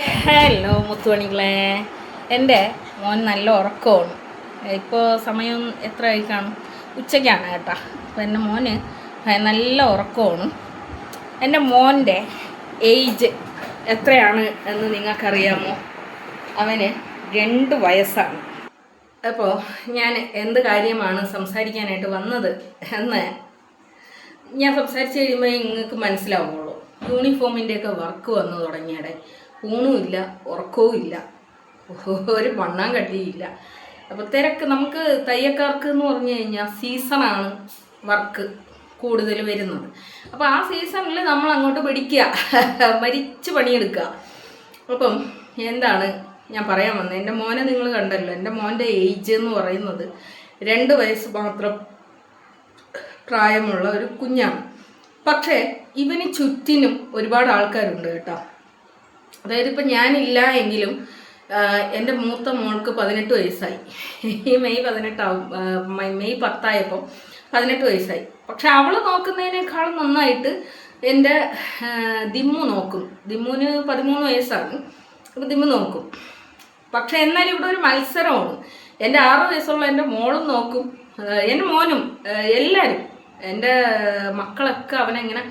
Hello മുത്തുമണികളെ, എൻ്റെ മോൻ നല്ല ഉറക്കമാണ്. ഇപ്പോൾ സമയം എത്ര ആയി കാണും? ഉച്ചയ്ക്കാണ് കേട്ടോ. അപ്പോൾ എൻ്റെ മോന് നല്ല ഉറക്കമാണ്. എൻ്റെ മോൻ്റെ ഏജ് എത്രയാണ് എന്ന് നിങ്ങൾക്കറിയാമോ? അവന് 2 വയസ്സാണ്. അപ്പോൾ ഞാൻ എന്ത് കാര്യമാണ് സംസാരിക്കാനായിട്ട് വന്നത് എന്ന് ഞാൻ സംസാരിച്ച് കഴിയുമ്പോൾ നിങ്ങൾക്ക് മനസ്സിലാവുള്ളൂ. യൂണിഫോമിൻ്റെയൊക്കെ വർക്ക് വന്നു തുടങ്ങിയടെ ഊണുമില്ല, ഉറക്കവും ഇല്ല, ഒരു വണ്ണം കട്ടിയില്ല. അപ്പോൾ തിരക്ക് നമുക്ക് തയ്യക്കാർക്ക് എന്ന് പറഞ്ഞു കഴിഞ്ഞാൽ സീസണാണ് വർക്ക് കൂടുതൽ വരുന്നത്. അപ്പോൾ ആ സീസണിൽ നമ്മൾ അങ്ങോട്ട് പിടിക്കുക, മരിച്ച് പണിയെടുക്കുക. അപ്പം എന്താണ് ഞാൻ പറയാൻ വന്നത്? എൻ്റെ മോനെ നിങ്ങൾ കണ്ടല്ലോ. എൻ്റെ മോൻ്റെ ഏജ് എന്ന് പറയുന്നത് 2 വയസ്സ് മാത്രം പ്രായമുള്ള ഒരു കുഞ്ഞാണ്. പക്ഷേ ഇവന് ചുറ്റിനും ഒരുപാട് ആൾക്കാരുണ്ട് കേട്ടോ. അതായത് ഇപ്പം ഞാനില്ല എങ്കിലും എൻ്റെ മൂത്ത മോൾക്ക് 18 വയസ്സായി. ഈ മെയ് 10 ആയപ്പോൾ 18 വയസ്സായി. പക്ഷെ അവൾ നോക്കുന്നതിനേക്കാളും നന്നായിട്ട് എൻ്റെ ദിമ്മു നോക്കും. ദിമ്മുവിന് 13 വയസ്സാണ്. അപ്പോൾ ദിമ്മു നോക്കും. പക്ഷെ എന്നാലും ഇവിടെ ഒരു മത്സരമാണ്. എൻ്റെ 6 വയസ്സുള്ള എൻ്റെ മോളും നോക്കും, എൻ്റെ മോനും, എല്ലാവരും. എൻ്റെ മക്കളൊക്കെ അവനെങ്ങനെ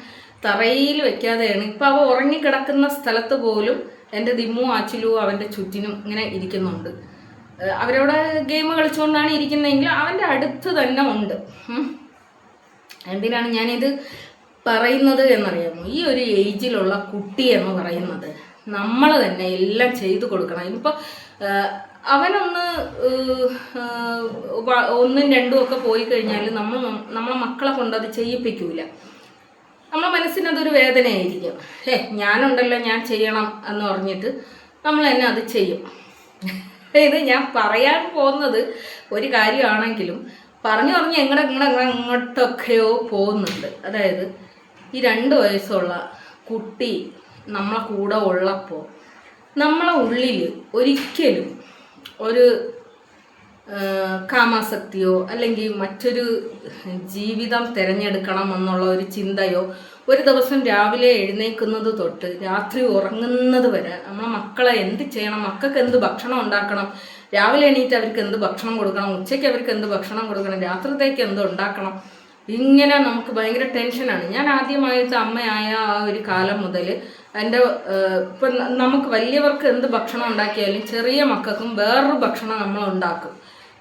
തറയിൽ വെക്കാതെയാണ്. ഇപ്പം അവ ഉറങ്ങിക്കിടക്കുന്ന സ്ഥലത്ത് പോലും എൻ്റെ ദിമ്മു ആച്ചിലു അവൻ്റെ ചുറ്റിനും ഇങ്ങനെ ഇരിക്കുന്നുണ്ട്. അവരവിടെ ഗെയിം കളിച്ചുകൊണ്ടാണ് ഇരിക്കുന്നതെങ്കിൽ അവൻ്റെ അടുത്ത് തന്നെ ഉണ്ട്. എന്തിനാണ് ഞാനിത് പറയുന്നത് എന്നറിയാമോ? ഈ ഒരു ഏജിലുള്ള കുട്ടി എന്ന് പറയുന്നത് നമ്മൾ തന്നെ എല്ലാം ചെയ്തു കൊടുക്കണം. ഇനിയിപ്പോൾ അവനൊന്ന് 1ഉം 2ഉം ഒക്കെ പോയി കഴിഞ്ഞാൽ നമ്മളെ മക്കളെ കൊണ്ട് അത് ചെയ്യിപ്പിക്കൂല. നമ്മളെ മനസ്സിനതൊരു വേദനയായിരിക്കും. ഞാനുണ്ടല്ലോ, ഞാൻ ചെയ്യണം എന്ന് പറഞ്ഞിട്ട് നമ്മൾ തന്നെ അത് ചെയ്യും. ഇത് ഞാൻ പറയാൻ പോകുന്നത് ഒരു കാര്യമാണെങ്കിലും പറഞ്ഞു എങ്ങോട്ടൊക്കെയോ പോകുന്നുണ്ട്. അതായത് ഈ 2 വയസ്സുള്ള കുട്ടി നമ്മളെ കൂടെ ഉള്ളപ്പോൾ നമ്മളെ ഉള്ളിൽ ഒരിക്കലും ഒരു കാമാസക്തിയോ അല്ലെങ്കിൽ മറ്റൊരു ജീവിതം തിരഞ്ഞെടുക്കണം എന്നുള്ള ഒരു ചിന്തയോ, ഒരു ദിവസം രാവിലെ എഴുന്നേൽക്കുന്നത് തൊട്ട് രാത്രി ഉറങ്ങുന്നത് വരെ നമ്മളെ മക്കളെ എന്ത് ചെയ്യണം, മക്കൾക്ക് എന്ത് ഭക്ഷണം ഉണ്ടാക്കണം, രാവിലെ എണീറ്റ് അവർക്ക് എന്ത് ഭക്ഷണം കൊടുക്കണം, ഉച്ചയ്ക്ക് അവർക്ക് എന്ത് ഭക്ഷണം കൊടുക്കണം, രാത്രിത്തേക്ക് എന്ത് ഉണ്ടാക്കണം, ഇങ്ങനെ നമുക്ക് ഭയങ്കര ടെൻഷനാണ്. ഞാൻ ആദ്യമായിട്ട് അമ്മയായ ആ ഒരു കാലം മുതൽ എൻ്റെ ഇപ്പം നമുക്ക് വലിയവർക്ക് എന്ത് ഭക്ഷണം ഉണ്ടാക്കിയാലും ചെറിയ മക്കൾക്കും വേറൊരു ഭക്ഷണം നമ്മൾ ഉണ്ടാക്കും.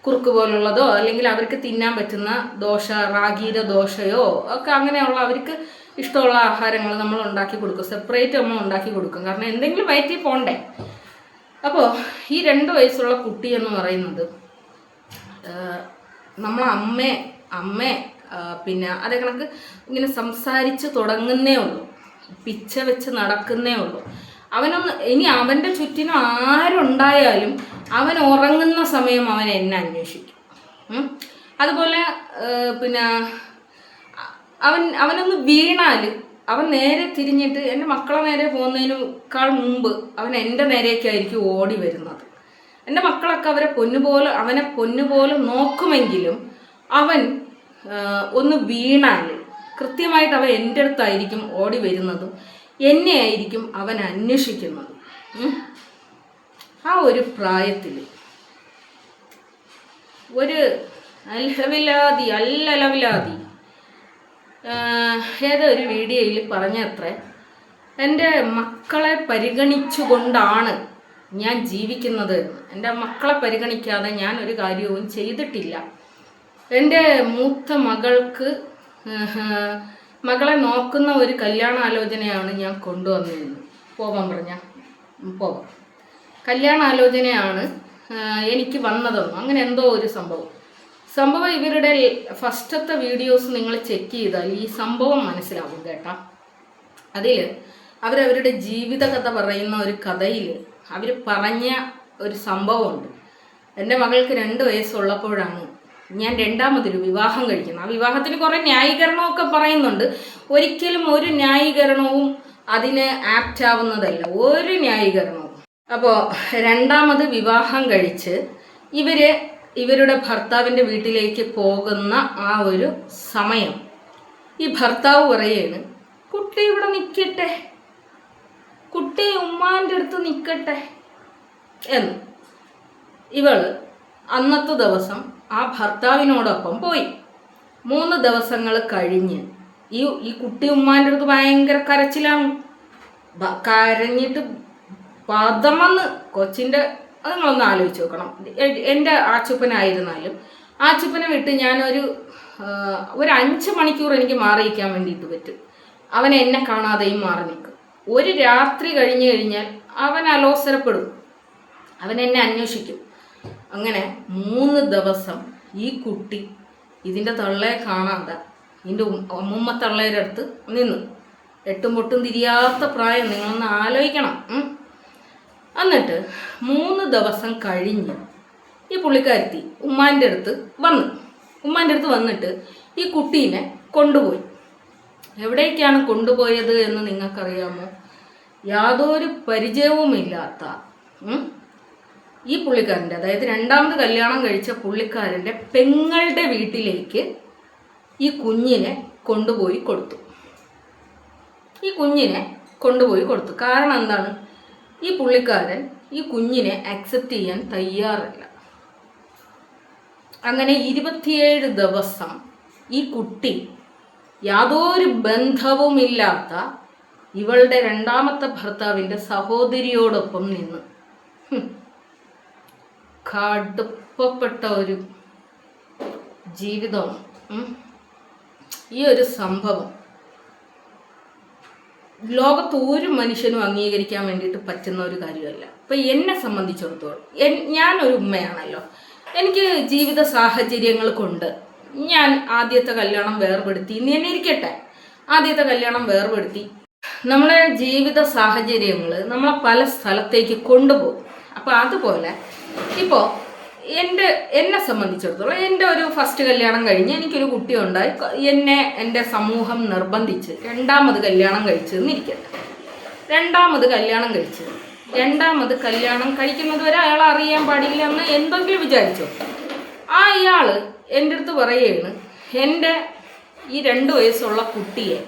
കുറുക്ക് പോലുള്ളതോ അല്ലെങ്കിൽ അവർക്ക് തിന്നാൻ പറ്റുന്ന ദോശ, റാഗിയുടെ ദോശയോ ഒക്കെ, അങ്ങനെയുള്ള അവർക്ക് ഇഷ്ടമുള്ള ആഹാരങ്ങൾ നമ്മൾ ഉണ്ടാക്കി കൊടുക്കും. സെപ്പറേറ്റ് നമ്മൾ ഉണ്ടാക്കി കൊടുക്കും. കാരണം എന്തെങ്കിലും വയറ്റിൽ പോണ്ടേ. അപ്പോൾ ഈ 2 വയസ്സുള്ള കുട്ടി എന്ന് പറയുന്നത് നമ്മളെ അമ്മേ പിന്നെ അതേ കണക്ക് ഇങ്ങനെ സംസാരിച്ച് തുടങ്ങുന്നേ ഉള്ളൂ, പിച്ച വെച്ച് നടക്കുന്നേ ഉള്ളൂ. ഇനി അവൻ്റെ ചുറ്റിനും ആരുണ്ടായാലും അവൻ ഉറങ്ങുന്ന സമയം അവൻ എന്നെ അന്വേഷിക്കും. അതുപോലെ പിന്നെ അവനൊന്ന് വീണാൽ അവൻ നേരെ തിരിഞ്ഞിട്ട് എൻ്റെ മക്കളെ നേരെ പോകുന്നതിനേക്കാൾ മുമ്പ് അവൻ എൻ്റെ നേരേക്കായിരിക്കും ഓടി വരുന്നത്. എൻ്റെ മക്കളൊക്കെ അവനെ പൊന്നുപോലെ നോക്കുമെങ്കിലും അവൻ ഒന്ന് വീണാൽ കൃത്യമായിട്ട് അവൻ എൻ്റെ അടുത്തായിരിക്കും ഓടി വരുന്നതും എന്നെ ആയിരിക്കും അവൻ അന്വേഷിക്കുന്നത്. ആ ഒരു പ്രായത്തിൽ ഒരു അല്ലവിലാതി ഏതോ ഒരു വീഡിയോയിൽ പറഞ്ഞത്രേ, എൻ്റെ മക്കളെ പരിഗണിച്ചുകൊണ്ടാണ് ഞാൻ ജീവിക്കുന്നത്. എൻ്റെ മക്കളെ പരിഗണിക്കാതെ ഞാൻ ഒരു കാര്യവും ചെയ്തിട്ടില്ല. എൻ്റെ മൂത്ത മകളെ നോക്കുന്ന ഒരു കല്യാണാലോചനയാണ് ഞാൻ കൊണ്ടുവന്നിരുന്നത്. പോവാൻ പറഞ്ഞാൽ പോവാം. കല്യാണാലോചനയാണ് എനിക്ക് വന്നതെന്നും അങ്ങനെ എന്തോ ഒരു സംഭവം. ഇവരുടെ ഫസ്റ്റത്തെ വീഡിയോസ് നിങ്ങൾ ചെക്ക് ചെയ്താൽ ഈ സംഭവം മനസ്സിലാവും കേട്ടോ. അതിൽ അവരവരുടെ ജീവിതകഥ പറയുന്ന ഒരു കഥയിൽ അവർ പറഞ്ഞ ഒരു സംഭവമുണ്ട്. എൻ്റെ മകൾക്ക് 2 വയസ്സുള്ളപ്പോഴാണ് ഞാൻ 2ാമതൊരു വിവാഹം കഴിക്കുന്നത്. ആ വിവാഹത്തിന് കുറേ ന്യായീകരണമൊക്കെ പറയുന്നുണ്ട്. ഒരിക്കലും ഒരു ന്യായീകരണവും അതിന് ആപ്റ്റ് ആവുന്നതല്ല, ഒരു ന്യായീകരണവും. അപ്പോൾ 2ാമത് വിവാഹം കഴിച്ച് ഇവരുടെ ഭർത്താവിൻ്റെ വീട്ടിലേക്ക് പോകുന്ന ആ ഒരു സമയം ഈ ഭർത്താവ് പറയാണ്, കുട്ടി ഇവിടെ നിൽക്കട്ടെ, കുട്ടി ഉമ്മാൻ്റെ അടുത്ത് നിൽക്കട്ടെ എന്ന് ഇവള് അന്നത്തെ ദിവസം ആ ഭർത്താവിനോടൊപ്പം പോയി. 3 ദിവസങ്ങൾ കഴിഞ്ഞ് ഈ കുട്ടി ഉമ്മാൻ്റെ അടുത്ത് ഭയങ്കര കരച്ചിലാണ്. കരഞ്ഞിട്ട് പദമെന്ന് കൊച്ചിൻ്റെ അത് നിങ്ങളൊന്ന് ആലോചിച്ച് നോക്കണം. എൻ്റെ ആച്ചുപ്പനായിരുന്നാലും ആച്ചുപ്പനെ വിട്ട് ഞാനൊരു 5 മണിക്കൂർ എനിക്ക് മാറിയിരിക്കാൻ വേണ്ടിയിട്ട് പറ്റും. അവൻ എന്നെ കാണാതെയും മാറി നിൽക്കും. ഒരു രാത്രി കഴിഞ്ഞ് കഴിഞ്ഞാൽ അവൻ അലോസരപ്പെടും, അവൻ എന്നെ അന്വേഷിക്കും. അങ്ങനെ 3 ദിവസം ഈ കുട്ടി ഇതിൻ്റെ തള്ളയെ കാണാതെ ഇതിൻ്റെ അമ്മൂമ്മ തള്ളയുടെ അടുത്ത് നിന്ന്. 8 പൊട്ടും തിരിയാത്ത പ്രായം, നിങ്ങളൊന്ന് ആലോചിക്കണം. എന്നിട്ട് 3 ദിവസം കഴിഞ്ഞ് ഈ പുള്ളിക്കാരത്തി ഉമ്മാൻ്റെ അടുത്ത് വന്നിട്ട് ഈ കുട്ടീനെ കൊണ്ടുപോയി. എവിടേക്കാണ് കൊണ്ടുപോയത് എന്ന് നിങ്ങൾക്കറിയാമോ? യാതൊരു പരിചയവുമില്ലാത്ത ഈ പുള്ളിക്കാരൻ്റെ, അതായത് 2ാമത് കല്യാണം കഴിച്ച പുള്ളിക്കാരൻ്റെ പെങ്ങളുടെ വീട്ടിലേക്ക് ഈ കുഞ്ഞിനെ കൊണ്ടുപോയി കൊടുത്തു. കാരണം എന്താണ്? ഈ പുള്ളിക്കാരൻ ഈ കുഞ്ഞിനെ അക്സെപ്റ്റ് ചെയ്യാൻ തയ്യാറല്ല. അങ്ങനെ 27 ദിവസം ഈ കുട്ടി യാതൊരു ബന്ധവുമില്ലാത്ത ഇവളുടെ 2ാമത്തെ ഭർത്താവിൻ്റെ സഹോദരിയോടൊപ്പം നിന്ന്. കടുപ്പപ്പെട്ട ഒരു ജീവിതമാണ് ഈ ഒരു സംഭവം. ലോകത്ത് ഒരു മനുഷ്യനും അംഗീകരിക്കാൻ വേണ്ടിയിട്ട് പറ്റുന്ന ഒരു കാര്യമല്ല. ഇപ്പം എന്നെ സംബന്ധിച്ചിടത്തോളം ഞാനൊരു ഉമ്മയാണല്ലോ. എനിക്ക് ജീവിത സാഹചര്യങ്ങൾ കൊണ്ട് ഞാൻ ആദ്യത്തെ കല്യാണം വേർപെടുത്തി. ഇന്ന് തന്നെ ഇരിക്കട്ടെ, ആദ്യത്തെ കല്യാണം വേർപെടുത്തി. നമ്മളെ ജീവിത സാഹചര്യങ്ങൾ നമ്മളെ പല സ്ഥലത്തേക്ക് കൊണ്ടുപോകും. അപ്പോൾ അതുപോലെ ഇപ്പോൾ എന്നെ സംബന്ധിച്ചിടത്തോളം എൻ്റെ ഒരു ഫസ്റ്റ് കല്യാണം കഴിഞ്ഞ് എനിക്കൊരു കുട്ടി ഉണ്ടായി. എൻ്റെ സമൂഹം നിർബന്ധിച്ച് 2ാമത് കല്യാണം കഴിച്ചെന്നിരിക്കട്ടെ. 2ാമത് കല്യാണം കഴിക്കുന്നത് വരെ അയാൾ അറിയാൻ പാടില്ല എന്ന് എന്തെങ്കിലും വിചാരിച്ചോ? ഇയാൾ എൻ്റെ അടുത്ത് പറയുകയാണ്, എൻ്റെ ഈ 2 വയസ്സുള്ള കുട്ടിയെ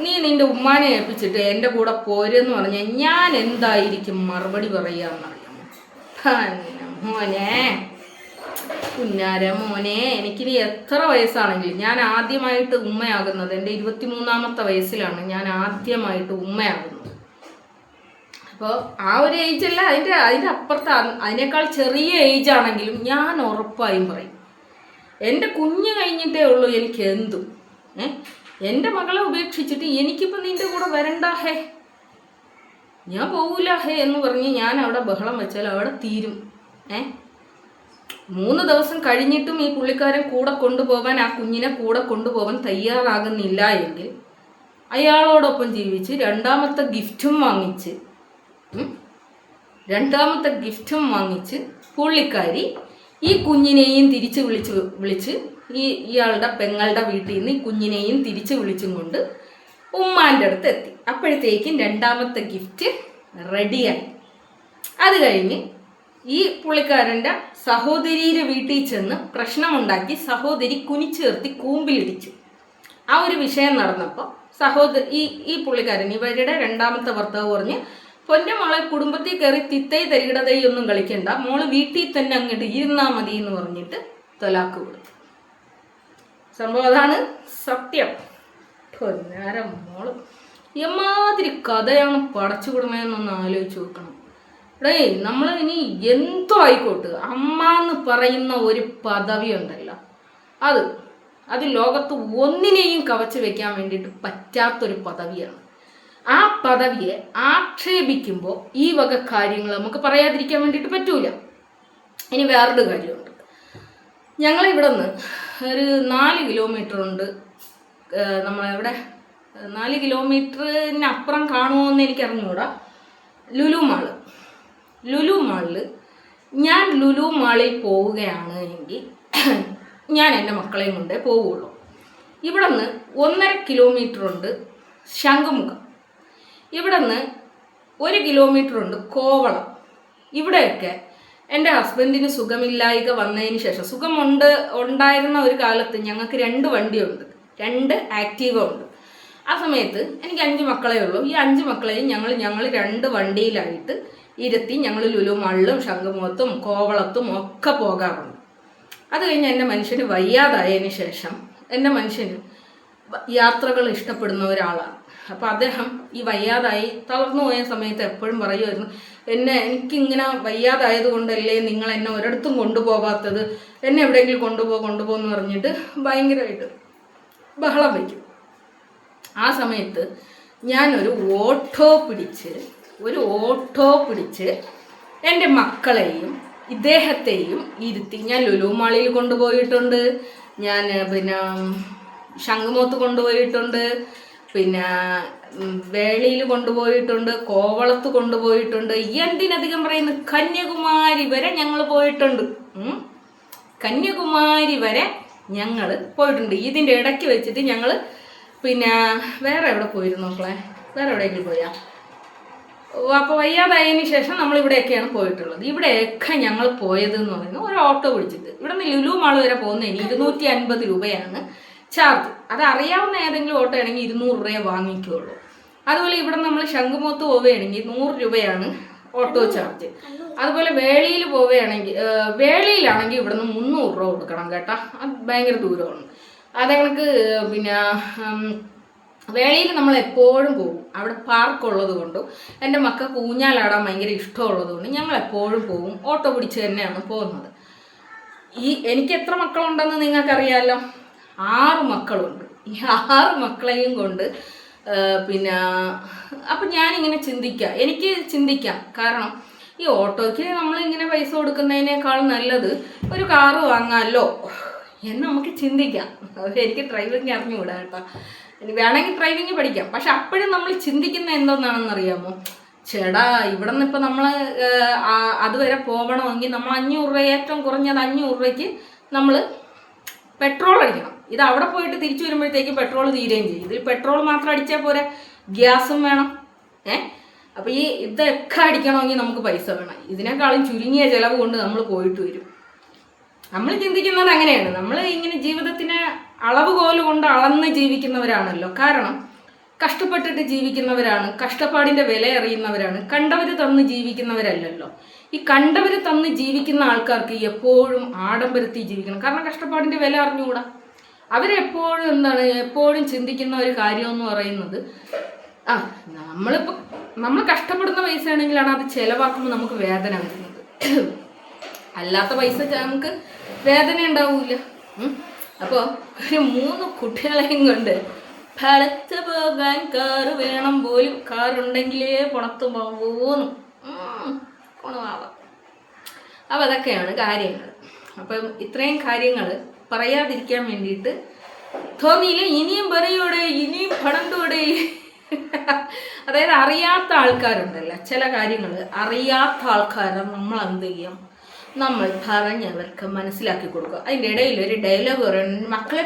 നീ നിൻ്റെ ഉമ്മാനെ ഏൽപ്പിച്ചിട്ട് എൻ്റെ കൂടെ പോരെന്ന് പറഞ്ഞാൽ ഞാൻ എന്തായിരിക്കും മറുപടി പറയാമെന്നറിയാമോ? മോനെ, കുഞ്ഞാര മോനെ, എനിക്കിനി എത്ര വയസ്സാണെങ്കിലും ഞാൻ ആദ്യമായിട്ട് ഉമ്മയാകുന്നത് എൻ്റെ 23ാമത്തെ വയസ്സിലാണ് ഞാൻ ആദ്യമായിട്ട് ഉമ്മയാകുന്നത്. അപ്പോൾ ആ ഒരു ഏജല്ല, അതിൻ്റെ അപ്പുറത്ത് അതിനേക്കാൾ ചെറിയ ഏജ് ആണെങ്കിലും ഞാൻ ഉറപ്പായും പറയും, എൻ്റെ കുഞ്ഞ് കഴിഞ്ഞിട്ടേ ഉള്ളൂ എനിക്ക് എന്തും. എൻ്റെ മകളെ ഉപേക്ഷിച്ചിട്ട് എനിക്കിപ്പോൾ നിൻ്റെ കൂടെ വരണ്ട ഹേ, ഞാൻ പോകൂല ഹേ എന്ന് പറഞ്ഞ് ഞാൻ അവിടെ ബഹളം വെച്ചാൽ അവിടെ തീരും. 3 ദിവസം കഴിഞ്ഞിട്ടും ഈ പുള്ളിക്കാരൻ ആ കുഞ്ഞിനെ കൂടെ കൊണ്ടുപോകാൻ തയ്യാറാകുന്നില്ല എങ്കിൽ അയാളോടൊപ്പം ജീവിച്ച് 2ാമത്തെ ഗിഫ്റ്റും വാങ്ങിച്ച് പുള്ളിക്കാരി ഈ കുഞ്ഞിനെയും തിരിച്ച് വിളിച്ച് ഇയാളുടെ പെങ്ങളുടെ വീട്ടിൽ നിന്ന് ഈ കുഞ്ഞിനെയും തിരിച്ച് വിളിച്ചും കൊണ്ട് ഉമ്മാൻ്റെ അടുത്ത് എത്തി. അപ്പോഴത്തേക്കും 2ാമത്തെ ഗിഫ്റ്റ് റെഡിയായി. അത് കഴിഞ്ഞ് ഈ പുള്ളിക്കാരൻ്റെ സഹോദരിയുടെ വീട്ടിൽ ചെന്ന് പ്രശ്നമുണ്ടാക്കി സഹോദരി കുനിച്ചേർത്തി കൂമ്പിലിടിച്ചു. ആ ഒരു വിഷയം നടന്നപ്പോൾ ഈ പുള്ളിക്കാരൻ ഇവരുടെ 2ാമത്തെ ഭർത്താവ് പറഞ്ഞ്, പൊന്നെ മോളെ, കുടുംബത്തിൽ കയറി തിത്തൈ തരികിടതയൊന്നും കളിക്കണ്ട, മോള് വീട്ടിൽ തന്നെ അങ്ങോട്ട് ഇരുന്നാൽ മതി എന്ന് പറഞ്ഞിട്ട് തൊലാക്ക് കൊടുത്തു. സംഭവം അതാണ്, സത്യം. പൊന്നാരം മോള് എമ്മാതിരി കഥയാണ് പടച്ചു കൊടുക്കണമെന്നൊന്ന് ആലോചിച്ച് നോക്കണം. നമ്മൾ ഇനി എന്തോ ആയിക്കോട്ടെ, അമ്മ എന്ന് പറയുന്ന ഒരു പദവി ഉണ്ടല്ലോ, അത് ലോകത്ത് ഒന്നിനെയും കവച്ച് വെക്കാൻ വേണ്ടിയിട്ട് പറ്റാത്തൊരു പദവിയാണ്. ആ പദവിയെ ആക്ഷേപിക്കുമ്പോൾ ഈ വക കാര്യങ്ങൾ നമുക്ക് പറയാതിരിക്കാൻ വേണ്ടിയിട്ട് പറ്റൂല. ഇനി വേറൊരു കാര്യമുണ്ട്. ഞങ്ങളിവിടെ നിന്ന് ഒരു 4 കിലോമീറ്റർ ഉണ്ട്. നമ്മളെവിടെ 4 കിലോമീറ്ററിനപ്പുറം കാണുമോ എന്ന് എനിക്കറിഞ്ഞൂടാ. ലുലു മാളിൽ ഞാൻ ലുലു മാളിൽ പോവുകയാണ് എങ്കിൽ ഞാൻ എൻ്റെ മക്കളെയും കൊണ്ടേ പോവുള്ളൂ. ഇവിടെ നിന്ന് 1.5 കിലോമീറ്റർ ഉണ്ട് ശംഖുമുഖം. ഇവിടെ നിന്ന് 1 കിലോമീറ്റർ ഉണ്ട് കോവളം. ഇവിടെയൊക്കെ എൻ്റെ ഹസ്ബൻഡിന് സുഖമില്ലായ്ക വന്നതിന് ശേഷം, ഉണ്ടായിരുന്ന ഒരു കാലത്ത് ഞങ്ങൾക്ക് 2 വണ്ടിയുണ്ട്, 2 ആക്റ്റീവ ഉണ്ട്. ആ സമയത്ത് എനിക്ക് 5 മക്കളേ ഉള്ളൂ. ഈ 5 മക്കളെയും ഞങ്ങൾ 2 വണ്ടിയിലായിട്ട് ഇരുത്തി ഞങ്ങൾ ലുലു മാളിലും ശംഖുമുഖത്തും കോവളത്തും ഒക്കെ പോകാറുണ്ട്. അത് കഴിഞ്ഞ് എൻ്റെ മനുഷ്യന് വയ്യാതായതിനു ശേഷം എൻ്റെ മനുഷ്യന് യാത്രകൾ ഇഷ്ടപ്പെടുന്ന ഒരാളാണ്. അപ്പോൾ അദ്ദേഹം ഈ വയ്യാതായി തളർന്നു പോയ സമയത്ത് എപ്പോഴും പറയുമായിരുന്നു, എനിക്കിങ്ങനെ വയ്യാതായത് കൊണ്ടല്ലേ നിങ്ങൾ എന്നെ ഒരിടത്തും കൊണ്ടുപോകാത്തത്, എന്നെ എവിടെയെങ്കിലും കൊണ്ടുപോകുമെന്ന് പറഞ്ഞിട്ട് ഭയങ്കരമായിട്ട് ബഹളം വയ്ക്കും. ആ സമയത്ത് ഞാനൊരു ഓട്ടോ പിടിച്ച് എൻ്റെ മക്കളെയും ഇദ്ദേഹത്തെയും ഇരുത്തി ഞാൻ ലുലു മാളിൽ കൊണ്ടുപോയിട്ടുണ്ട്, ഞാൻ പിന്നെ ശംഖുമുഖത്ത് കൊണ്ടുപോയിട്ടുണ്ട്, പിന്നെ വേളിയിൽ കൊണ്ടുപോയിട്ടുണ്ട്, കോവളത്ത് കൊണ്ടുപോയിട്ടുണ്ട്, എന്തിനധികം പറയുന്നു കന്യാകുമാരി വരെ ഞങ്ങൾ പോയിട്ടുണ്ട്. കന്യാകുമാരി വരെ ഞങ്ങൾ പോയിട്ടുണ്ട്. ഇതിൻ്റെ ഇടയ്ക്ക് വെച്ചിട്ട് ഞങ്ങൾ പിന്നെ വേറെ എവിടെ പോയിരുന്നു മക്കളെ, വേറെ എവിടെയെങ്കിലും പോയാ? അപ്പോൾ വയ്യാതായതിനു ശേഷം നമ്മളിവിടെയൊക്കെയാണ് പോയിട്ടുള്ളത്. ഇവിടെയൊക്കെ ഞങ്ങൾ പോയതെന്ന് പറയുന്നത് ഒരു ഓട്ടോ പിടിച്ചിട്ട് ഇവിടെ നിന്ന് ലുലു മാൾ വരെ പോകുന്നതിന് 250 രൂപയാണ് ചാർജ്. അത് അറിയാവുന്ന ഏതെങ്കിലും ഓട്ടോ ആണെങ്കിൽ 200 രൂപയെ വാങ്ങിക്കുകയുള്ളൂ. അതുപോലെ ഇവിടെ നമ്മൾ ശംഖുമുഖത്ത് പോവുകയാണെങ്കിൽ 100 രൂപയാണ് ഓട്ടോ ചാർജ്. അതുപോലെ വേളിയിലാണെങ്കിൽ ഇവിടെ നിന്ന് 300 രൂപ കൊടുക്കണം കേട്ടോ. അത് ഭയങ്കര ദൂരമാണ്. അതങ്ങൾക്ക് പിന്നെ വേളിയിൽ നമ്മൾ എപ്പോഴും പോകും. അവിടെ പാർക്കുള്ളത് കൊണ്ടും എൻ്റെ മക്കൾക്ക് ഊഞ്ഞാലാടാൻ ഭയങ്കര ഇഷ്ടമുള്ളത് കൊണ്ട് ഞങ്ങൾ എപ്പോഴും പോകും. ഓട്ടോ പിടിച്ച് തന്നെയാണ് പോകുന്നത്. എനിക്ക് എത്ര മക്കളുണ്ടെന്ന് നിങ്ങൾക്കറിയാമല്ലോ, 6 മക്കളുണ്ട്. ഈ 6 മക്കളെയും കൊണ്ട് പിന്നെ അപ്പം ഞാനിങ്ങനെ എനിക്ക് ചിന്തിക്കാം. കാരണം ഈ ഓട്ടോയ്ക്ക് നമ്മളിങ്ങനെ പൈസ കൊടുക്കുന്നതിനേക്കാൾ നല്ലത് ഒരു കാറ് വാങ്ങാമല്ലോ എന്ന് നമുക്ക് ചിന്തിക്കാം. എനിക്ക് ഡ്രൈവിങ് അറിഞ്ഞുകൂടാ കേട്ടോ. വേണമെങ്കിൽ ഡ്രൈവിങ് പഠിക്കാം. പക്ഷെ അപ്പോഴും നമ്മൾ ചിന്തിക്കുന്ന എന്തോന്നാണെന്ന് അറിയാമോ? ചേടാ, ഇവിടെ നിന്ന് ഇപ്പം നമ്മൾ അതുവരെ പോകണമെങ്കിൽ നമ്മൾ 500 രൂപ, ഏറ്റവും കുറഞ്ഞത് 500 രൂപയ്ക്ക് നമ്മൾ പെട്രോൾ അടിക്കണം. ഇത് അവിടെ പോയിട്ട് തിരിച്ചു വരുമ്പോഴത്തേക്ക് പെട്രോൾ തീരുകയും ചെയ്യും. ഇതിൽ പെട്രോൾ മാത്രം അടിച്ചാൽ പോരെ, ഗ്യാസും വേണം. അപ്പോൾ ഇതൊക്കെ അടിക്കണമെങ്കിൽ നമുക്ക് പൈസ വേണം. ഇതിനേക്കാളും ചുരുങ്ങിയ ചിലവ് കൊണ്ട് നമ്മൾ പോയിട്ട് വരും. നമ്മൾ ചിന്തിക്കുന്നത് അങ്ങനെയാണ്. നമ്മൾ ഇങ്ങനെ ജീവിതത്തിന് അളവുകോല് കൊണ്ട് അളന്ന് ജീവിക്കുന്നവരാണല്ലോ. കാരണം കഷ്ടപ്പെട്ടിട്ട് ജീവിക്കുന്നവരാണ്, കഷ്ടപ്പാടിൻ്റെ വില അറിയുന്നവരാണ്, കണ്ടവർ തന്ന് ജീവിക്കുന്നവരല്ലല്ലോ. ഈ കണ്ടവർ തന്ന് ജീവിക്കുന്ന ആൾക്കാർക്ക് എപ്പോഴും ആഡംബരത്തിൽ ജീവിക്കണം. കാരണം കഷ്ടപ്പാടിൻ്റെ വില അറിഞ്ഞുകൂടാ. അവരെപ്പോഴും എപ്പോഴും ചിന്തിക്കുന്ന ഒരു കാര്യം എന്ന് പറയുന്നത്, നമ്മൾ കഷ്ടപ്പെടുന്ന പൈസ ആണെങ്കിലാണ് അത് ചിലവാക്കുമ്പോൾ നമുക്ക് വേദന വരുന്നത്. അല്ലാത്ത പൈസ നമുക്ക് വേദന ഉണ്ടാവില്ല. അപ്പോൾ ഒരു 3 കുട്ടികളെയും കൊണ്ട് പുറത്ത് പോകാൻ കാറ് വേണം പോലും. കാറുണ്ടെങ്കിലേ പുറത്ത് പോകുന്നു ഗുണമാവാം. അപ്പോൾ അതൊക്കെയാണ് കാര്യങ്ങൾ. അപ്പം ഇത്രയും കാര്യങ്ങൾ പറയാതിരിക്കാൻ വേണ്ടിയിട്ട് തോന്നിയില്ല. ഇനിയും പറയൂടെ, ഇനിയും പടണ്ടൂടെ. അതായത് അറിയാത്ത ആൾക്കാരുണ്ടല്ലോ, ചില കാര്യങ്ങൾ അറിയാത്ത ആൾക്കാരെ നമ്മൾ എന്ത് ചെയ്യും, നമ്മൾ പറഞ്ഞവർക്ക് മനസ്സിലാക്കി കൊടുക്കുക. അതിൻ്റെ ഇടയിൽ ഒരു ഡയലോഗ് പറയുന്നത്, മക്കളെ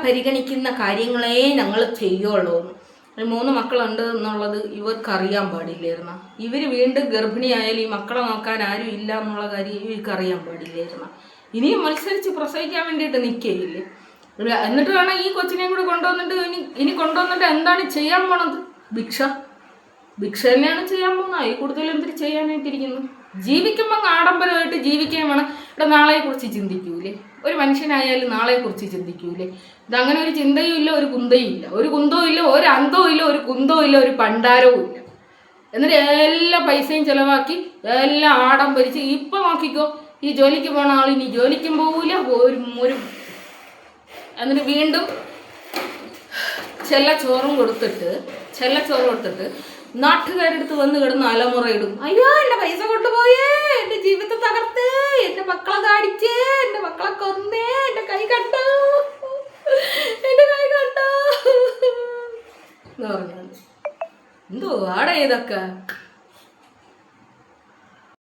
പരിഗണിക്കുന്ന കാര്യങ്ങളെ ഞങ്ങൾ ചെയ്യുള്ളൂ. 3 മക്കളുണ്ട് എന്നുള്ളത് ഇവർക്കറിയാൻ പാടില്ലായിരുന്നു. ഇവർ വീണ്ടും ഗർഭിണിയായാലും ഈ മക്കളെ നോക്കാൻ ആരും ഇല്ല എന്നുള്ള കാര്യം ഇവർക്കറിയാൻ പാടില്ലായിരുന്നു. ഇനിയും മത്സരിച്ച് പ്രസവിക്കാൻ വേണ്ടിയിട്ട് നിൽക്കുകയില്ലേ. എന്നിട്ട് വേണം ഈ കൊച്ചിനെയും കൂടെ കൊണ്ടുവന്നിട്ട് എന്താണ് ചെയ്യാൻ പോണത്? ഭിക്ഷ തന്നെയാണ് ചെയ്യാൻ പോകുന്നത്. ഈ കൂടുതൽ എന്തിന് ചെയ്യാനായിട്ടിരിക്കുന്നു? ജീവിക്കുമ്പോൾ ആഡംബരമായിട്ട് ജീവിക്കാൻ വേണം. ഇവിടെ നാളെക്കുറിച്ച് ചിന്തിക്കൂലേ? ഒരു മനുഷ്യനായാലും നാളെക്കുറിച്ച് ചിന്തിക്കൂലേ? ഇതങ്ങനെ ഒരു ചിന്തയും ഇല്ല, ഒരു കുന്തയും ഇല്ല, ഒരു കുന്തവും ഇല്ല, ഒരു അന്തവും ഇല്ല, ഒരു കുന്തവും ഇല്ല, ഒരു പണ്ടാരവും ഇല്ല. എന്നിട്ട് എല്ലാ പൈസയും ചിലവാക്കി എല്ലാം ആഡംബരിച്ച് ഇപ്പം നോക്കിക്കോ, ഈ ജോലിക്ക് പോണ ആൾ ഇനി ജോലിക്കും പോകില്ല. എന്നിട്ട് വീണ്ടും ചെല്ലച്ചോറും കൊടുത്തിട്ട് നാട്ടുകാരെടുത്ത് വന്ന് കിടന്ന് അലമുറയിടും. അയ്യോ, എൻ്റെ പൈസ കൊണ്ടുപോയേ, എൻ്റെ ജീവിതത്തെ തകർത്തേ, എൻ്റെ മക്കളെ കാടിച്ചേ, എൻ്റെ മക്കളെ കൊന്നേ, എൻ്റെ കൈ കണ്ടോ എന്ന് പറഞ്ഞത്. എന്തോ ആടെ ഇതൊക്കെ.